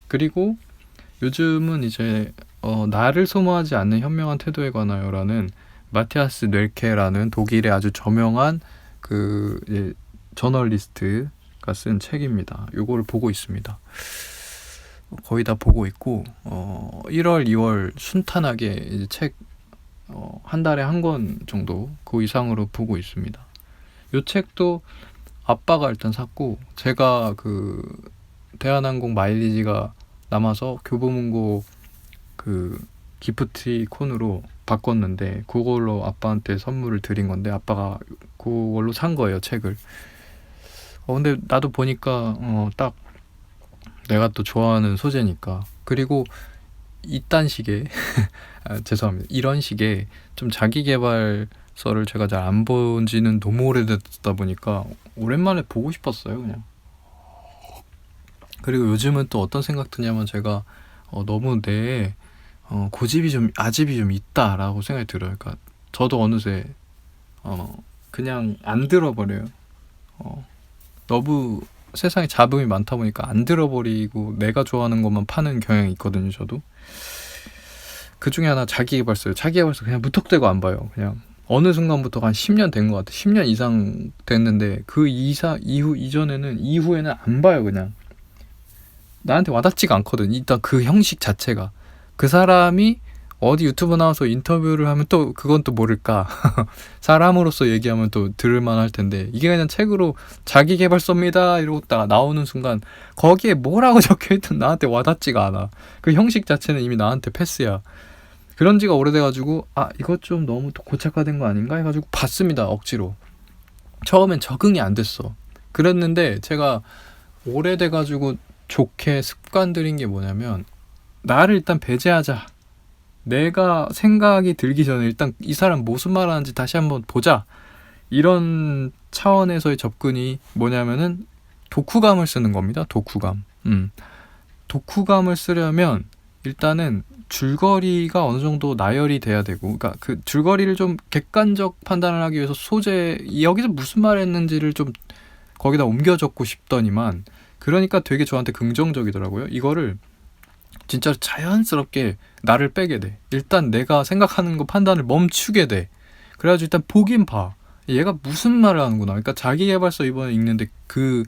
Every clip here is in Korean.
그리고 요즘은 이제 나를 소모하지 않는 현명한 태도에 관하여라는 마티아스 넬케라는 독일의 아주 저명한 그 이제 저널리스트가 쓴 책입니다. 요거를 보고 있습니다. 거의 다 보고 있고 1월, 2월 순탄하게 이제 책 한 달에 한 권 정도 그 이상으로 보고 있습니다. 요 책도 아빠가 일단 샀고 제가 그 대한항공 마일리지가 남아서 교보문고 그 기프티콘으로 바꿨는데 그걸로 아빠한테 선물을 드린 건데 아빠가 그걸로 산 거예요, 책을. 근데 나도 보니까 딱 내가 또 좋아하는 소재니까. 그리고 이딴 식의 죄송합니다. 이런 식의 좀 자기계발서를 제가 잘 안 본 지는 너무 오래됐다 보니까 오랜만에 보고 싶었어요, 그냥. 그리고 요즘은 또 어떤 생각 드냐면 제가 너무 내 고집이 좀 아집이 좀 있다라고 생각이 들어요. 그러니까 저도 어느새 그냥 안 들어버려요. 어, 너무 세상에 잡음이 많다 보니까 안 들어버리고 내가 좋아하는 것만 파는 경향이 있거든요, 저도. 그 중에 하나 자기계발서예요. 자기계발서 그냥 무턱대고 안 봐요. 그냥 어느 순간부터 한 10년 된 것 같아. 10년 이상 됐는데 그 이후에는 안 봐요, 그냥. 나한테 와닿지가 않거든. 일단 그 형식 자체가. 그 사람이 어디 유튜브 나와서 인터뷰를 하면 또 그건 또 모를까. 사람으로서 얘기하면 또 들을만 할 텐데 이게 그냥 책으로 자기계발서입니다 이러고 딱 나오는 순간 거기에 뭐라고 적혀있든 나한테 와닿지가 않아. 그 형식 자체는 이미 나한테 패스야. 그런 지가 오래돼가지고 이거 좀 너무 고착화된 거 아닌가 해가지고 봤습니다, 억지로. 처음엔 적응이 안 됐어. 그랬는데 제가 오래돼가지고 좋게 습관 들인 게 뭐냐면 나를 일단 배제하자. 내가 생각이 들기 전에 일단 이 사람 무슨 말 하는지 다시 한번 보자. 이런 차원에서의 접근이 뭐냐면은 독후감을 쓰는 겁니다. 독후감. 독후감을 쓰려면 일단은 줄거리가 어느 정도 나열이 돼야 되고, 그러니까 그 줄거리를 좀 객관적 판단을 하기 위해서 소재, 여기서 무슨 말 했는지를 좀 거기다 옮겨 적고 싶더니만, 그러니까 되게 저한테 긍정적이더라고요. 이거를 진짜 자연스럽게 나를 빼게 돼. 일단 내가 생각하는 거 판단을 멈추게 돼. 그래가지고 일단 보긴 봐. 얘가 무슨 말을 하는구나. 그러니까 자기계발서 이번에 읽는데 그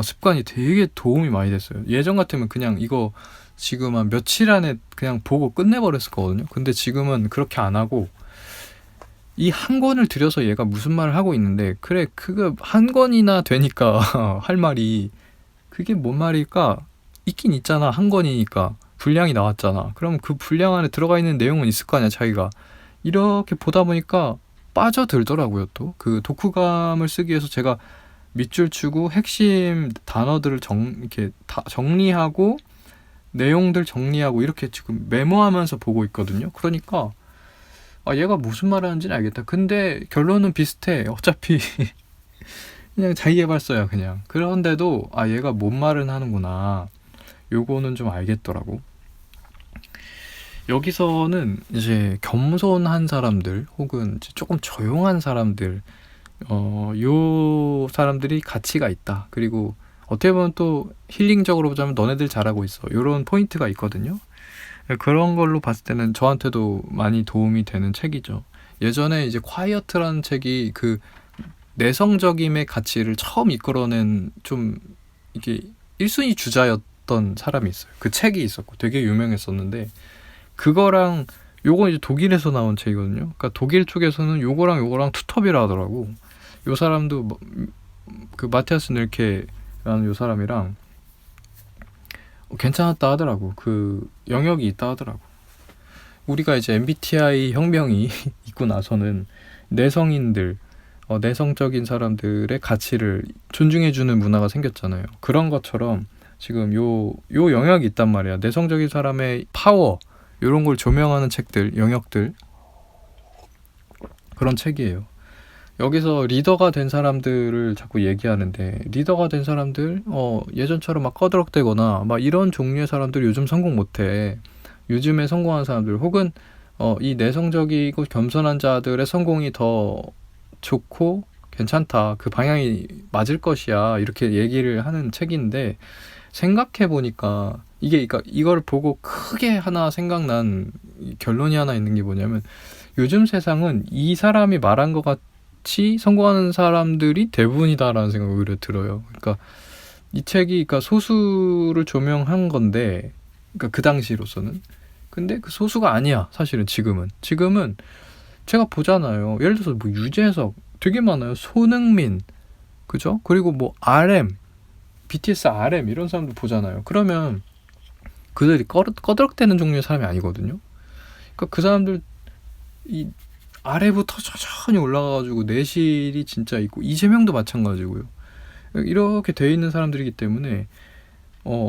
습관이 되게 도움이 많이 됐어요. 예전 같으면 그냥 이거 지금 한 며칠 안에 그냥 보고 끝내버렸을 거거든요. 근데 지금은 그렇게 안 하고 이 한 권을 들여서 얘가 무슨 말을 하고 있는데, 그래 그거 한 권이나 되니까 할 말이 그게 뭔 말일까? 있긴 있잖아. 한 권이니까 분량이 나왔잖아. 그럼 그 분량 안에 들어가 있는 내용은 있을 거 아니야, 자기가. 이렇게 보다 보니까 빠져들더라고요. 또 그 독후감을 쓰기 위해서 제가 밑줄 치고 핵심 단어들을 이렇게 다 정리하고 내용들 정리하고 이렇게 지금 메모하면서 보고 있거든요. 그러니까 얘가 무슨 말 하는지는 알겠다. 근데 결론은 비슷해. 어차피 그냥 자기계발서야, 그냥. 그런데도 얘가 뭔 말은 하는구나. 요거는 좀 알겠더라고. 여기서는 이제 겸손한 사람들 혹은 조금 조용한 사람들, 요 사람들이 가치가 있다. 그리고 어떻게 보면 또 힐링적으로 보자면 너네들 잘하고 있어, 요런 포인트가 있거든요. 그런 걸로 봤을 때는 저한테도 많이 도움이 되는 책이죠. 예전에 이제 콰이어트라는 책이 그 내성적임의 가치를 처음 이끌어낸 좀 이게 1순위 주자였던 사람이 있어요. 그 책이 있었고 되게 유명했었는데, 그거랑 요건 이제 독일에서 나온 책이거든요. 그러니까 독일 쪽에서는 요거랑 투톱이라 하더라고. 요 사람도 그 마티아스 넬케라는 요 사람이랑 괜찮았다 하더라고. 그 영역이 있다 하더라고. 우리가 이제 MBTI 혁명이 있고 나서는 내성인들, 내성적인 사람들의 가치를 존중해주는 문화가 생겼잖아요. 그런 것처럼 지금 요 영역이 있단 말이야. 내성적인 사람의 파워, 이런 걸 조명하는 책들, 영역들, 그런 책이에요. 여기서 리더가 된 사람들을 자꾸 얘기하는데, 리더가 된 사람들, 예전처럼 막 꺼드럭대거나 막 이런 종류의 사람들이 요즘 성공 못해. 요즘에 성공한 사람들 혹은 이 내성적이고 겸손한 자들의 성공이 더 좋고 괜찮다, 그 방향이 맞을 것이야, 이렇게 얘기를 하는 책인데, 생각해 보니까 이게 그러니까 이걸 보고 크게 하나 생각난 결론이 하나 있는 게 뭐냐면 요즘 세상은 이 사람이 말한 것 같이 성공하는 사람들이 대부분이다라는 생각이 오히려 들어요. 그러니까 이 책이 그러니까 소수를 조명한 건데 그러니까 그 당시로서는 근데 그 소수가 아니야. 사실은 지금은 제가 보잖아요. 예를 들어서 뭐 유재석 되게 많아요. 손흥민 그죠? 그리고 뭐 RM BTS RM 이런 사람들 보잖아요. 그러면 그들이 꺼덕대는 종류의 사람이 아니거든요. 그러니까 그 사람들 이 아래부터 천천히 올라가가지고 내실이 진짜 있고 이재명도 마찬가지고요. 이렇게 돼 있는 사람들이기 때문에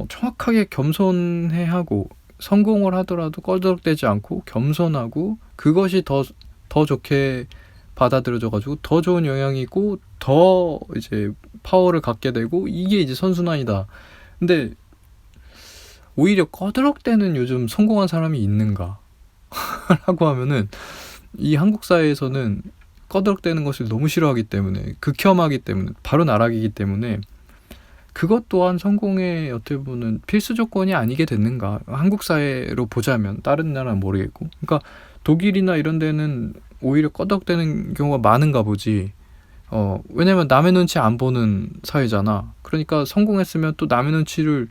정확하게 겸손해 하고 성공을 하더라도 꺼덕대지 않고 겸손하고 그것이 더 좋게 받아들여져가지고 더 좋은 영향이고 더 이제 파워를 갖게 되고 이게 이제 선순환이다. 근데 오히려 꺼드럭대는 요즘 성공한 사람이 있는가? 라고 하면은 이 한국 사회에서는 꺼드럭대는 것을 너무 싫어하기 때문에 극혐하기 때문에 바로 나락이기 때문에 그것 또한 성공의 어떻게 보면 필수 조건이 아니게 됐는가? 한국 사회로 보자면 다른 나라는 모르겠고 그러니까 독일이나 이런 데는 오히려 꺼덕대는 경우가 많은가 보지. 왜냐면 남의 눈치 안 보는 사회잖아. 그러니까 성공했으면 또 남의 눈치를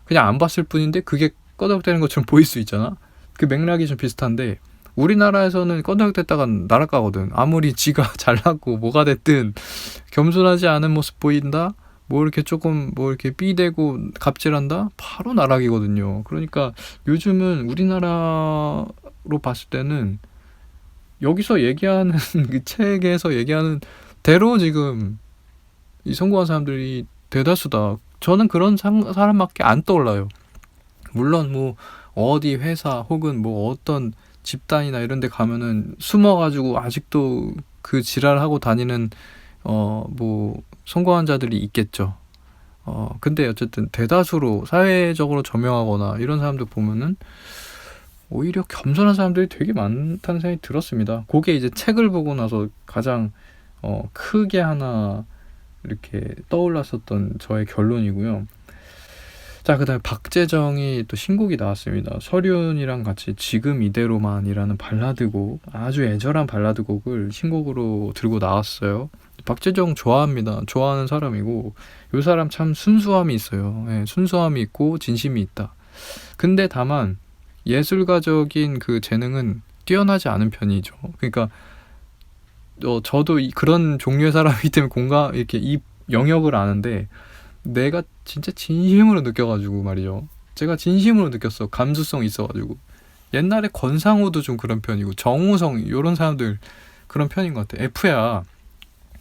그냥 안 봤을 뿐인데 그게 꺼덕대는 것처럼 보일 수 있잖아. 그 맥락이 좀 비슷한데 우리나라에서는 꺼덕댔다가 날아가거든. 아무리 지가 잘나고 뭐가 됐든 겸손하지 않은 모습 보인다. 뭐 이렇게 조금 뭐 이렇게 삐대고 갑질한다. 바로 나락이거든요. 그러니까 요즘은 우리나라로 봤을 때는 여기서 얘기하는 그 책에서 얘기하는 대로 지금 이 성공한 사람들이 대다수다. 저는 그런 사람밖에 안 떠올라요. 물론 뭐 어디 회사 혹은 뭐 어떤 집단이나 이런 데 가면은 숨어가지고 아직도 그 지랄하고 다니는 뭐 성공한 자들이 있겠죠. 근데 어쨌든 대다수로 사회적으로 저명하거나 이런 사람들 보면은 오히려 겸손한 사람들이 되게 많다는 생각이 들었습니다. 그게 이제 책을 보고 나서 가장 크게 하나 이렇게 떠올랐었던 저의 결론이고요. 자, 그다음에 박재정이 또 신곡이 나왔습니다. 설윤이랑 같이 지금 이대로만이라는 발라드곡, 아주 애절한 발라드곡을 신곡으로 들고 나왔어요. 박재정 좋아합니다. 좋아하는 사람이고 이 사람 참 순수함이 있어요. 네, 순수함이 있고 진심이 있다. 근데 다만 예술가적인 그 재능은 뛰어나지 않은 편이죠. 그러니까 저도 그런 종류의 사람이기 때문에 이렇게 이 영역을 아는데 내가 진짜 진심으로 느껴가지고 말이죠. 제가 진심으로 느꼈어. 감수성 있어가지고. 옛날에 권상우도 좀 그런 편이고 정우성 이런 사람들 그런 편인 것 같아. F야.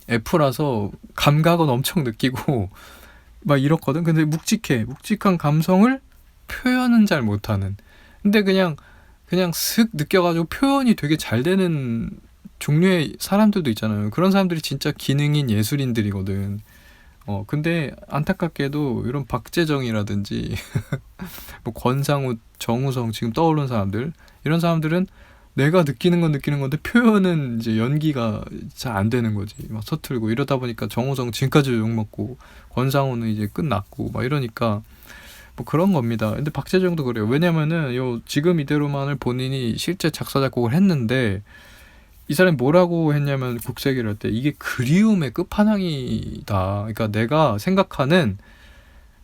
F라서 감각은 엄청 느끼고 막 이렇거든. 근데 묵직한 감성을 표현은 잘 못하는. 근데 그냥 슥 느껴가지고 표현이 되게 잘 되는 종류의 사람들도 있잖아요. 그런 사람들이 진짜 기능인 예술인들이거든. 근데 안타깝게도 이런 박재정이라든지 뭐 권상우, 정우성 지금 떠오르는 사람들 이런 사람들은 내가 느끼는 건 느끼는 건데 표현은 이제 연기가 잘 안 되는 거지. 막 서툴고 이러다 보니까 정우성 지금까지 욕먹고 권상우는 이제 끝났고 막 이러니까 뭐 그런 겁니다. 근데 박재정도 그래요. 왜냐면은 요 지금 이대로만을 본인이 실제 작사 작곡을 했는데 이 사람이 뭐라고 했냐면 국세기를 할 때 이게 그리움의 끝판왕이다. 그러니까 내가 생각하는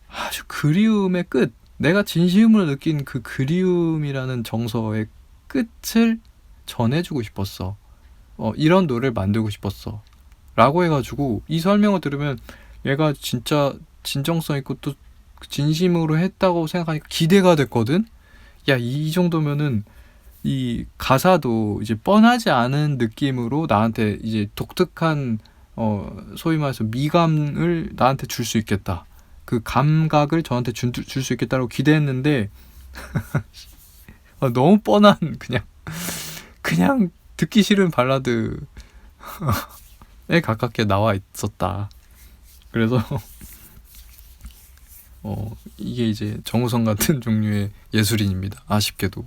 아주 그리움의 끝, 내가 진심으로 느낀 그 그리움이라는 정서의 끝을 전해주고 싶었어. 이런 노래를 만들고 싶었어. 라고 해가지고 이 설명을 들으면 얘가 진짜 진정성 있고 또 진심으로 했다고 생각하니까 기대가 됐거든. 야, 이 정도면은 이 가사도 이제 뻔하지 않은 느낌으로 나한테 이제 독특한 소위 말해서 미감을 나한테 줄 수 있겠다. 그 감각을 저한테 줄 수 있겠다고 기대했는데 너무 뻔한 그냥 듣기 싫은 발라드에 가깝게 나와 있었다. 그래서 이게 이제 정우성 같은 종류의 예술인입니다. 아쉽게도.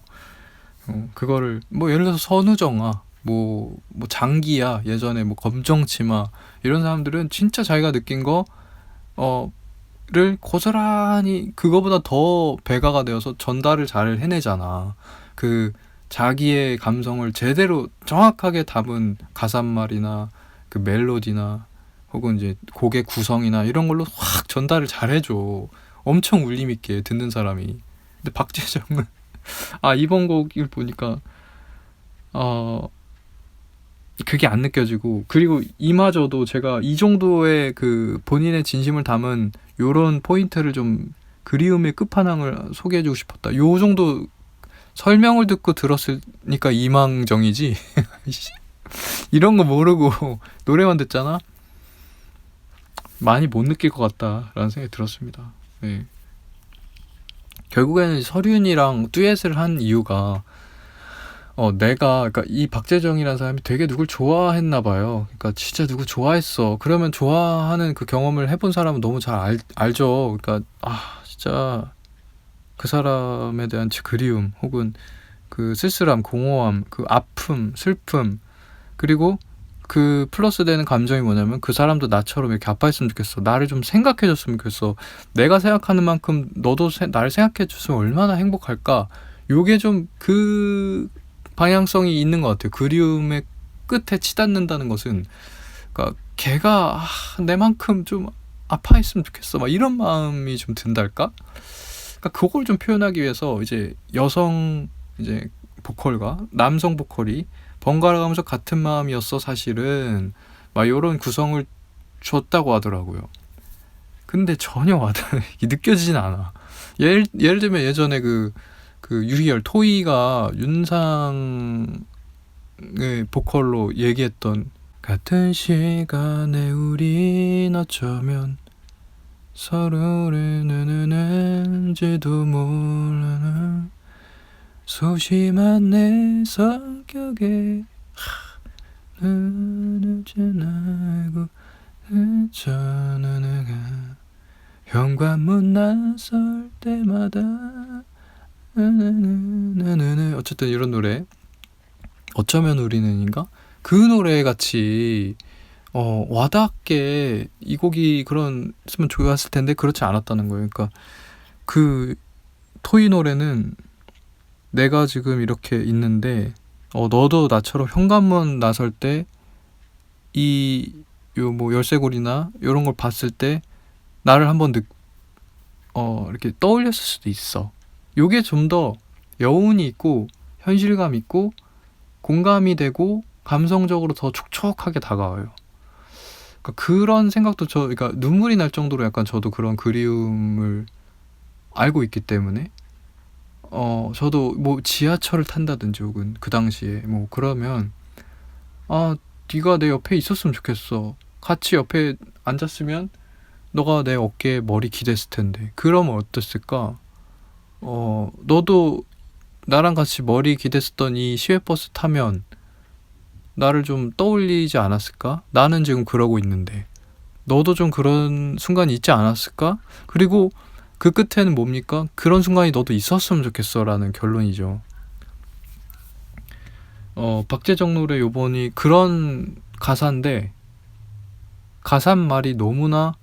그거를 뭐 예를 들어서 선우정아 뭐 장기야 예전에 뭐 검정치마 이런 사람들은 진짜 자기가 느낀 거 고스란히 그거보다 더 배가가 되어서 전달을 잘 해내잖아. 그 자기의 감성을 제대로 정확하게 담은 가사말이나 그 멜로디나 혹은 이제 곡의 구성이나 이런 걸로 확 전달을 잘 해줘. 엄청 울림 있게 듣는 사람이. 근데 박재정은 이번 곡을 보니까 그게 안 느껴지고, 그리고 이마저도 제가 이 정도의 그 본인의 진심을 담은 요런 포인트를 좀 그리움의 끝판왕을 소개해주고 싶었다. 요 정도 설명을 듣고 들었으니까 이망정이지. 이런 거 모르고 노래만 듣잖아? 많이 못 느낄 것 같다라는 생각이 들었습니다. 네. 결국에는 서륜이랑 듀엣을 한 이유가 그러니까 이 박재정이라는 사람이 되게 누굴 좋아했나 봐요. 그러니까 진짜 누구 좋아했어. 그러면 좋아하는 그 경험을 해본 사람은 너무 잘 알죠. 그러니까 진짜 그 사람에 대한 그리움 혹은 그 쓸쓸함, 공허함, 그 아픔, 슬픔, 그리고 그 플러스 되는 감정이 뭐냐면 그 사람도 나처럼 이렇게 아파했으면 좋겠어. 나를 좀 생각해줬으면 좋겠어. 내가 생각하는 만큼 너도 나를 생각해줬으면 얼마나 행복할까. 요게 좀 그 방향성이 있는 것 같아요. 그리움의 끝에 치닫는다는 것은, 그러니까 걔가 내만큼 좀 아파했으면 좋겠어. 막 이런 마음이 좀 든달까? 그러니까 그걸 좀 표현하기 위해서 이제 여성 이제 보컬과 남성 보컬이 번갈아 가면서 같은 마음이었어 사실은, 막 요런 구성을 줬다고 하더라고요. 근데 전혀 느껴지진 않아. 예를 들면 예전에 그 유희열 토이가 윤상의 보컬로 얘기했던 같은 시간에 우린 어쩌면 서로를 누르는지도 몰라 소심한 내 성격에 눈을 지나고 있잖아 내가 현관문 나설 때마다 어쨌든 이런 노래 어쩌면 우리는인가? 그 노래 같이 와닿게 이 곡이 그랬으면 좋았을 텐데 그렇지 않았다는 거예요. 그러니까 그 토이 노래는 내가 지금 이렇게 있는데 너도 나처럼 현관문 나설 때 뭐 열쇠고리나 이런 걸 봤을 때 나를 한번 이렇게 떠올렸을 수도 있어. 요게 좀 더 여운이 있고 현실감 있고 공감이 되고 감성적으로 더 촉촉하게 다가와요. 그러니까 그런 생각도 그러니까 눈물이 날 정도로 약간 저도 그런 그리움을 알고 있기 때문에 저도 뭐 지하철을 탄다든지 혹은 그 당시에 뭐 그러면 네가 내 옆에 있었으면 좋겠어. 같이 옆에 앉았으면 너가 내 어깨에 머리 기댔을 텐데 그러면 어땠을까? 너도 나랑 같이 머리 기댔었던 이 시외버스 타면 나를 좀 떠올리지 않았을까? 나는 지금 그러고 있는데 너도 좀 그런 순간이 있지 않았을까? 그리고 그 끝에는 뭡니까? 그런 순간이 너도 있었으면 좋겠어 라는 결론이죠. 박재정 노래 요번이 그런 가사인데 가사말이 너무나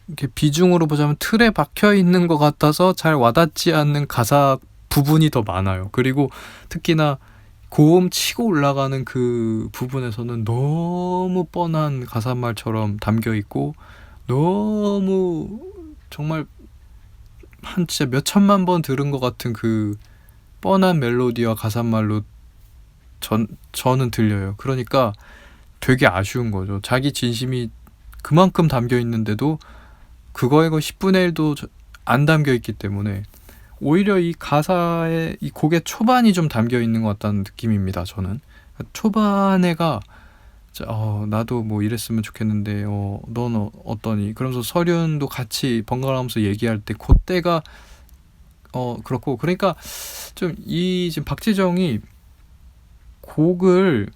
이렇게 비중으로 보자면 틀에 박혀 있는 것 같아서 잘 와닿지 않는 가사 부분이 더 많아요. 그리고 특히나 고음 치고 올라가는 그 부분에서는 너무 뻔한 가사말처럼 담겨 있고 너무 정말 한 진짜 몇 천만 번 들은 것 같은 그 뻔한 멜로디와 가사말로 저는 들려요. 그러니까 되게 아쉬운 거죠. 자기 진심이 그만큼 담겨 있는데도 그거의 10분의 1도 안 담겨 있기 때문에 오히려 이 가사에 이 곡의 초반이 좀 담겨 있는 것 같다는 느낌입니다. 저는 초반에가 나도 뭐 이랬으면 좋겠는데 넌 어떠니? 그러면서 서륜도 같이 번갈아가면서 얘기할 때 그때가 그렇고 그러니까 좀 지금 박재정이 곡을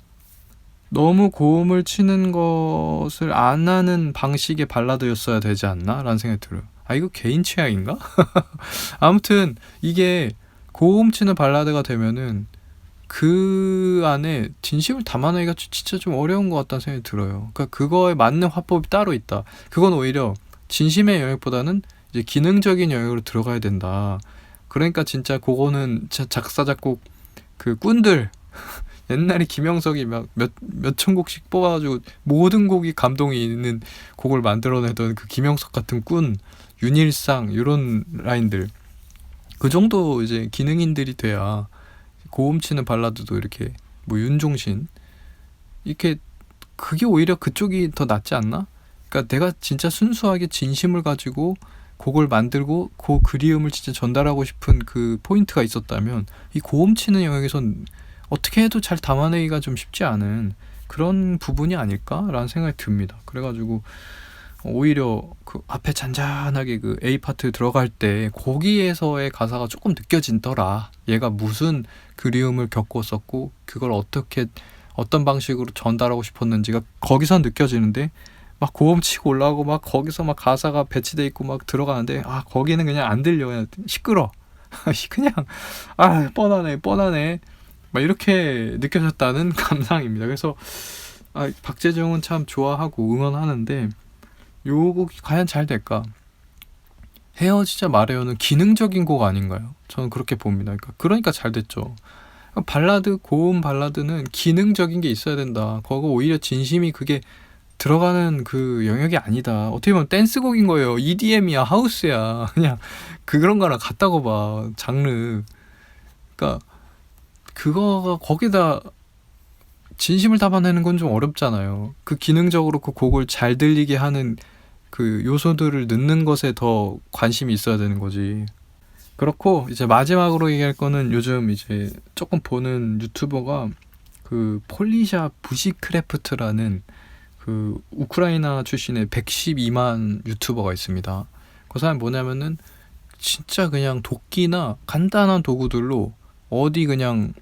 너무 고음을 치는 것을 안 하는 방식의 발라드였어야 되지 않나? 라는 생각이 들어요. 이거 개인 취향인가? 아무튼 이게 고음 치는 발라드가 되면은 그 안에 진심을 담아내기가 진짜 좀 어려운 것 같다는 생각이 들어요. 그러니까 그거에 맞는 화법이 따로 있다. 그건 오히려 진심의 영역보다는 이제 기능적인 영역으로 들어가야 된다. 그러니까 진짜 그거는 작사 작곡 그 꾼들 옛날에 김영석이 막 몇천 곡씩 뽑아가지고 모든 곡이 감동이 있는 곡을 만들어내던 그 김영석 같은 꾼, 윤일상 이런 라인들, 그 정도 이제 기능인들이 돼야 고음 치는 발라드도 이렇게 뭐 윤종신 이렇게, 그게 오히려 그쪽이 더 낫지 않나? 그러니까 내가 진짜 순수하게 진심을 가지고 곡을 만들고 그 그리움을 진짜 전달하고 싶은 그 포인트가 있었다면 이 고음 치는 영역에선 어떻게 해도 잘 담아내기가 좀 쉽지 않은 그런 부분이 아닐까라는 생각이 듭니다. 그래가지고 오히려 그 앞에 잔잔하게 그 A 파트 들어갈 때 거기에서의 가사가 조금 느껴진더라. 얘가 무슨 그리움을 겪었었고 그걸 어떻게 어떤 방식으로 전달하고 싶었는지가 거기서 느껴지는데, 막 고음 치고 올라가고 막 거기서 막 가사가 배치돼 있고 막 들어가는데 거기는 그냥 안 들려. 그냥 시끄러. 그냥 뻔하네 막 이렇게 느껴졌다는 감상입니다. 그래서 박재정은 참 좋아하고 응원하는데 요 곡이 과연 잘 될까? 헤어지자 말해요는 기능적인 곡 아닌가요? 저는 그렇게 봅니다. 그러니까 잘 됐죠. 발라드, 고음 발라드는 기능적인 게 있어야 된다. 거기 오히려 진심이 그게 들어가는 그 영역이 아니다. 어떻게 보면 댄스곡인 거예요. EDM이야, 하우스야. 그냥 그런 거랑 같다고 봐, 장르. 그러니까 그거가 거기다 진심을 담아내는 건 좀 어렵잖아요. 그 기능적으로 그 곡을 잘 들리게 하는 그 요소들을 넣는 것에 더 관심이 있어야 되는 거지. 그렇고 이제 마지막으로 얘기할 거는 요즘 이제 조금 보는 유튜버가 그 폴리샤 부시크래프트라는 그 우크라이나 출신의 112만 유튜버가 있습니다. 그 사람이 뭐냐면은 진짜 그냥 도끼나 간단한 도구들로 어디 그냥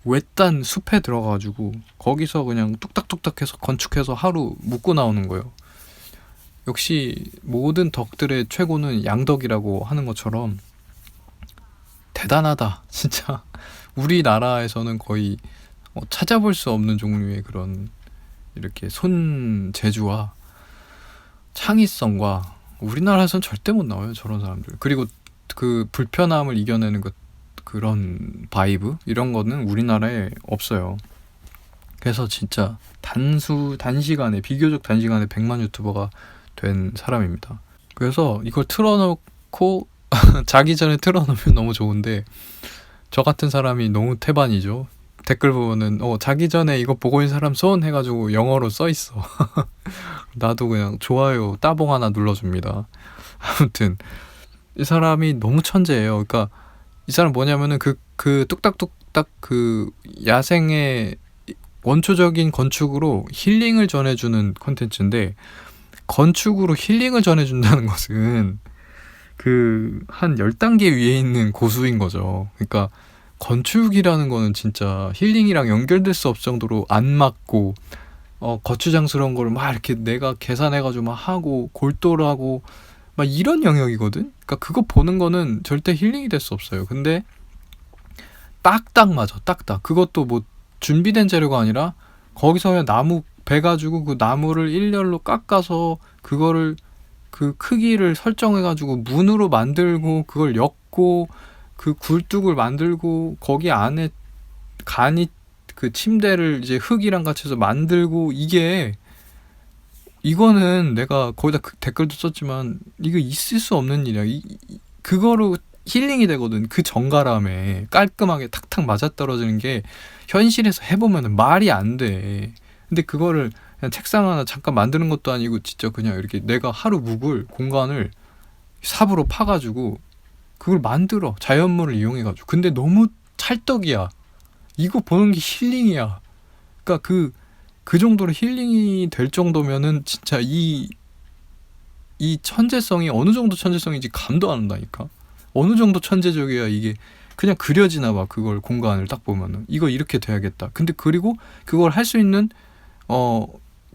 외딴 숲에 들어가가지고 거기서 그냥 뚝딱뚝딱 해서 건축해서 하루 묵고 나오는 거예요. 역시 모든 덕들의 최고는 양덕이라고 하는 것처럼 대단하다. 진짜 우리나라에서는 거의 찾아볼 수 없는 종류의 그런 이렇게 손재주와 창의성과 우리나라에서는 절대 못 나와요. 저런 사람들. 그리고 그 불편함을 이겨내는 그런 바이브 이런 거는 우리나라에 없어요. 그래서 진짜 단시간에 비교적 단시간에 100만 유튜버가 된 사람입니다. 그래서 이걸 틀어놓고 자기 전에 틀어놓으면 너무 좋은데 저 같은 사람이 너무 태반이죠. 댓글 보면은 자기 전에 이거 보고 있는 사람 손 해가지고 영어로 써있어. 나도 그냥 좋아요 따봉 하나 눌러줍니다. 아무튼 이 사람이 너무 천재예요. 그러니까 이 사람 뭐냐면은 그 뚝딱뚝딱 그 야생의 원초적인 건축으로 힐링을 전해주는 콘텐츠인데, 건축으로 힐링을 전해준다는 것은 그 한 10단계 위에 있는 고수인 거죠. 그러니까 건축이라는 거는 진짜 힐링이랑 연결될 수 없을 정도로 안 맞고 거추장스러운 걸 막 이렇게 내가 계산해가지고 막 하고 골똘하고 막 이런 영역이거든. 그러니까 그거 보는 거는 절대 힐링이 될 수 없어요. 근데 딱딱 맞아, 딱딱. 그것도 뭐 준비된 재료가 아니라 거기서 그냥 나무 베가지고 그 나무를 일렬로 깎아서 그거를 그 크기를 설정해가지고 문으로 만들고 그걸 엮고 그 굴뚝을 만들고 거기 안에 간이 그 침대를 이제 흙이랑 같이 해서 만들고, 이거는 내가 거기다 댓글도 썼지만 이거 있을 수 없는 일이야. 그거로 힐링이 되거든. 그 정갈함에 깔끔하게 탁탁 맞아떨어지는 게 현실에서 해보면 말이 안 돼. 근데 그거를 그냥 책상 하나 잠깐 만드는 것도 아니고 진짜 그냥 이렇게 내가 하루 묵을 공간을 삽으로 파가지고 그걸 만들어. 자연물을 이용해가지고. 근데 너무 찰떡이야. 이거 보는 게 힐링이야. 그러니까 그 정도로 힐링이 될 정도면은 진짜 이 천재성이 어느 정도 천재성인지 감도 안 온다니까. 어느 정도 천재적이야 이게. 그냥 그려지나 봐. 그걸 공간을 딱 보면은 이거 이렇게 돼야겠다. 근데 그리고 그걸 할 수 있는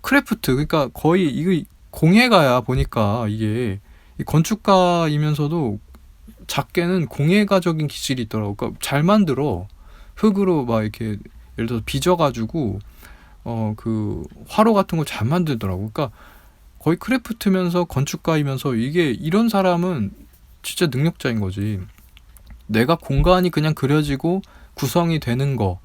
크래프트, 그러니까 거의 이거 공예가야 보니까 이게 건축가이면서도 작게는 공예가적인 기질이 있더라고. 그러니까 잘 만들어. 흙으로 막 이렇게 예를 들어서 빚어가지고 그 화로 같은 거 잘 만들더라고. 그러니까 거의 크래프트면서 건축가이면서 이게 이런 사람은 진짜 능력자인 거지. 내가 공간이 그냥 그려지고 구성이 되는 거,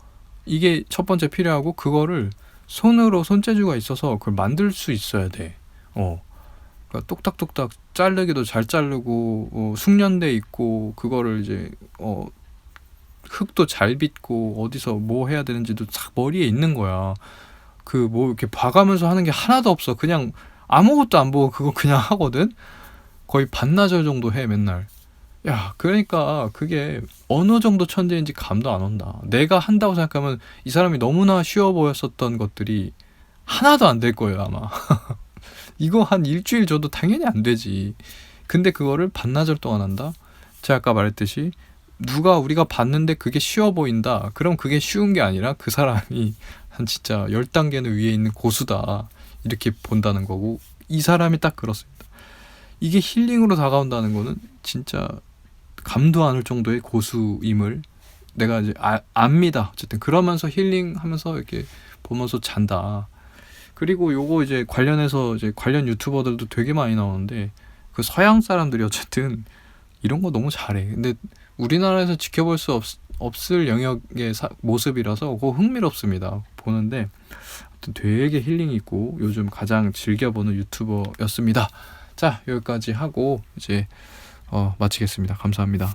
이게 첫 번째 필요하고, 그거를 손으로 손재주가 있어서 그걸 만들 수 있어야 돼. 그러니까 똑딱똑딱 자르기도 잘 자르고, 숙련돼 있고, 그거를 이제 흙도 잘 빚고, 어디서 뭐 해야 되는지도 싹 머리에 있는 거야. 그 뭐 이렇게 봐가면서 하는 게 하나도 없어. 그냥 아무것도 안 보고 그거 그냥 하거든. 거의 반나절 정도 해 맨날. 야, 그러니까 그게 어느 정도 천재인지 감도 안 온다. 내가 한다고 생각하면 이 사람이 너무나 쉬워 보였었던 것들이 하나도 안 될 거예요, 아마. 이거 한 일주일 줘도 당연히 안 되지. 근데 그거를 반나절 동안 한다? 제가 아까 말했듯이 누가 우리가 봤는데 그게 쉬워 보인다. 그럼 그게 쉬운 게 아니라 그 사람이 한 진짜 10단계는 위에 있는 고수다. 이렇게 본다는 거고, 이 사람이 딱 그렇습니다. 이게 힐링으로 다가온다는 거는 진짜 감도 않을 정도의 고수임을 내가 이제 압니다. 어쨌든 그러면서 힐링하면서 이렇게 보면서 잔다. 그리고 요거 이제 관련해서 이제 관련 유튜버들도 되게 많이 나오는데, 그 서양 사람들이 어쨌든 이런 거 너무 잘해. 근데 우리나라에서 지켜볼 수 없을 영역의 모습이라서 그거 흥미롭습니다. 보는데 아무튼 되게 힐링이 있고 요즘 가장 즐겨보는 유튜버였습니다. 자, 여기까지 하고 이제 마치겠습니다. 감사합니다.